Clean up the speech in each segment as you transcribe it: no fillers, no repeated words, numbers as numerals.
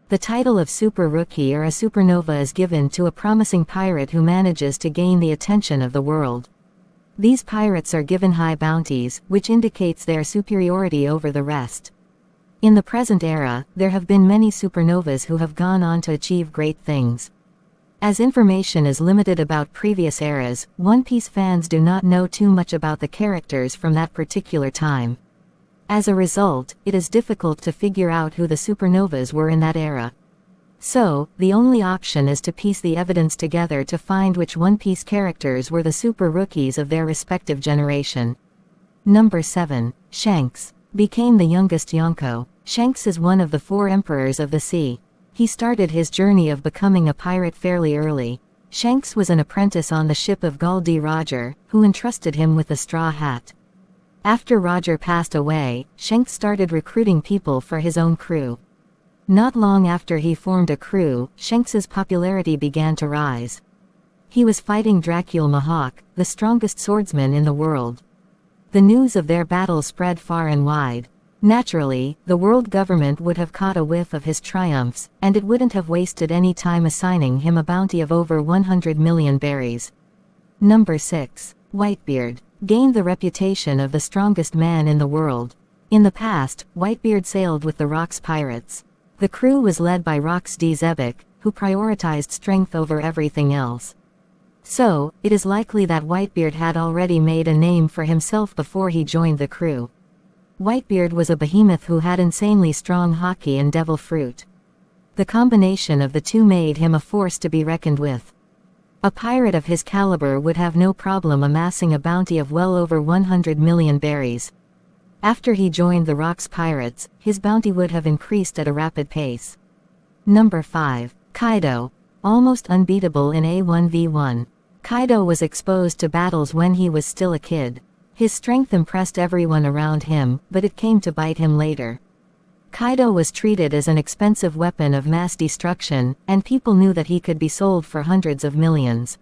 The title of Super Rookie or a Supernova is given to a promising pirate who manages to gain the attention of the world. These pirates are given high bounties, which indicates their superiority over the rest. In the present era, there have been many supernovas who have gone on to achieve great things. As information is limited about previous eras, One Piece fans do not know too much about the characters from that particular time. As a result, it is difficult to figure out who the supernovas were in that era. So, the only option is to piece the evidence together to find which One Piece characters were the super rookies of their respective generation. Number 7. Shanks. Became the youngest Yonko. Shanks is one of the 4 emperors of the sea. He started his journey of becoming a pirate fairly early. Shanks was an apprentice on the ship of Gul D. Roger, who entrusted him with the straw hat. After Roger passed away, Shanks started recruiting people for his own crew. Not long after he formed a crew, Shanks's popularity began to rise. He was fighting Dracul Mihawk, the strongest swordsman in the world. The news of their battle spread far and wide. Naturally, the world government would have caught a whiff of his triumphs, and it wouldn't have wasted any time assigning him a bounty of over 100 million berries. Number 6. Whitebeard. Gained the reputation of the strongest man in the world. In the past, Whitebeard sailed with the Rocks pirates. The crew was led by Rocks D. Zebek, who prioritized strength over everything else. So, it is likely that Whitebeard had already made a name for himself before he joined the crew. Whitebeard was a behemoth who had insanely strong haki and devil fruit. The combination of the two made him a force to be reckoned with. A pirate of his caliber would have no problem amassing a bounty of well over 100 million berries. After he joined the Rocks pirates, his bounty would have increased at a rapid pace. Number 5. Kaido. Almost unbeatable in a 1v1. Kaido was exposed to battles when he was still a kid. His strength impressed everyone around him, but it came to bite him later. Kaido was treated as an expensive weapon of mass destruction, and people knew that he could be sold for hundreds of millions.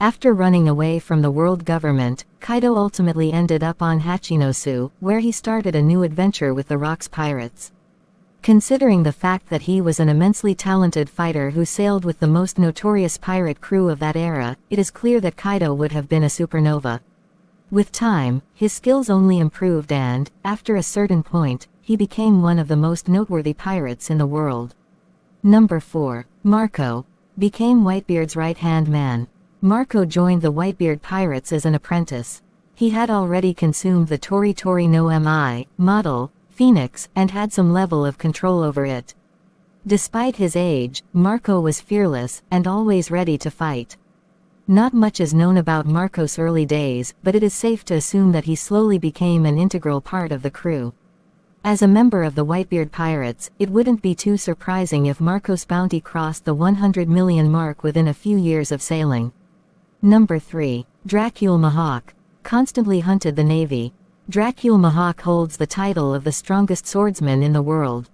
After running away from the world government, Kaido ultimately ended up on Hachinosu, where he started a new adventure with the Rocks pirates. Considering the fact that he was an immensely talented fighter who sailed with the most notorious pirate crew of that era, it is clear that Kaido would have been a supernova. With time, his skills only improved and, after a certain point, he became one of the most noteworthy pirates in the world. Number 4. Marco. Became Whitebeard's right-hand man. Marco joined the Whitebeard pirates as an apprentice. He had already consumed the Tori Tori no Mi, model, Phoenix, and had some level of control over it. Despite his age, Marco was fearless, and always ready to fight. Not much is known about Marco's early days, but it is safe to assume that he slowly became an integral part of the crew. As a member of the Whitebeard pirates, it wouldn't be too surprising if Marco's bounty crossed the 100 million mark within a few years of sailing. Number 3. Dracul Mihawk. Constantly hunted the Navy. Dracul Mihawk holds the title of the strongest swordsman in the world.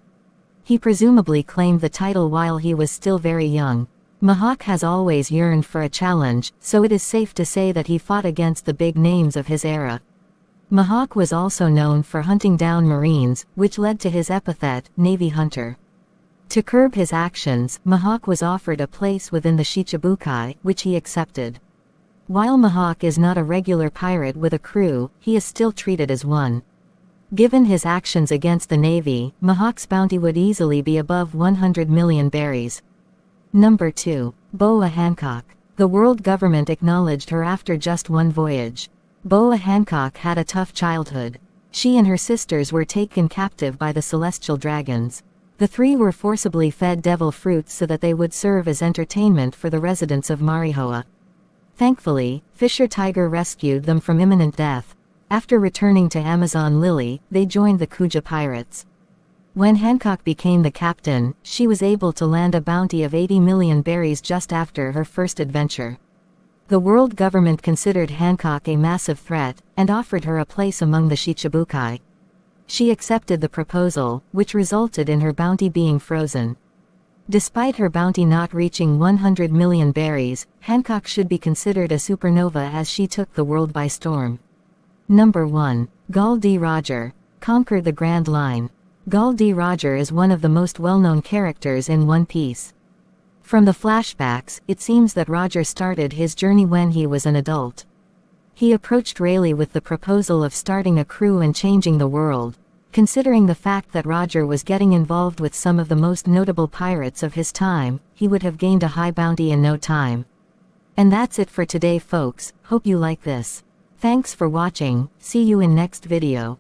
He presumably claimed the title while he was still very young. Mihawk has always yearned for a challenge, so it is safe to say that he fought against the big names of his era. Mihawk was also known for hunting down Marines, which led to his epithet, Navy Hunter. To curb his actions, Mihawk was offered a place within the Shichibukai, which he accepted. While Mihawk is not a regular pirate with a crew, he is still treated as one. Given his actions against the Navy, Mihawk's bounty would easily be above 100 million berries. Number 2. Boa Hancock. The world government acknowledged her after just one voyage. Boa Hancock had a tough childhood. She and her sisters were taken captive by the celestial dragons. The 3 were forcibly fed devil fruits so that they would serve as entertainment for the residents of Marihoa. Thankfully, Fisher Tiger rescued them from imminent death. After returning to Amazon Lily, they joined the Kuja pirates. When Hancock became the captain, she was able to land a bounty of 80 million berries just after her first adventure. The world government considered Hancock a massive threat, and offered her a place among the Shichibukai. She accepted the proposal, which resulted in her bounty being frozen. Despite her bounty not reaching 100 million berries, Hancock should be considered a supernova as she took the world by storm. Number 1. Gul D. Roger. Conquered the Grand Line. Gul D. Roger is one of the most well-known characters in One Piece. From the flashbacks, it seems that Roger started his journey when he was an adult. He approached Rayleigh with the proposal of starting a crew and changing the world. Considering the fact that Roger was getting involved with some of the most notable pirates of his time, he would have gained a high bounty in no time. And that's it for today, folks. Hope you like this. Thanks for watching. See you in next video.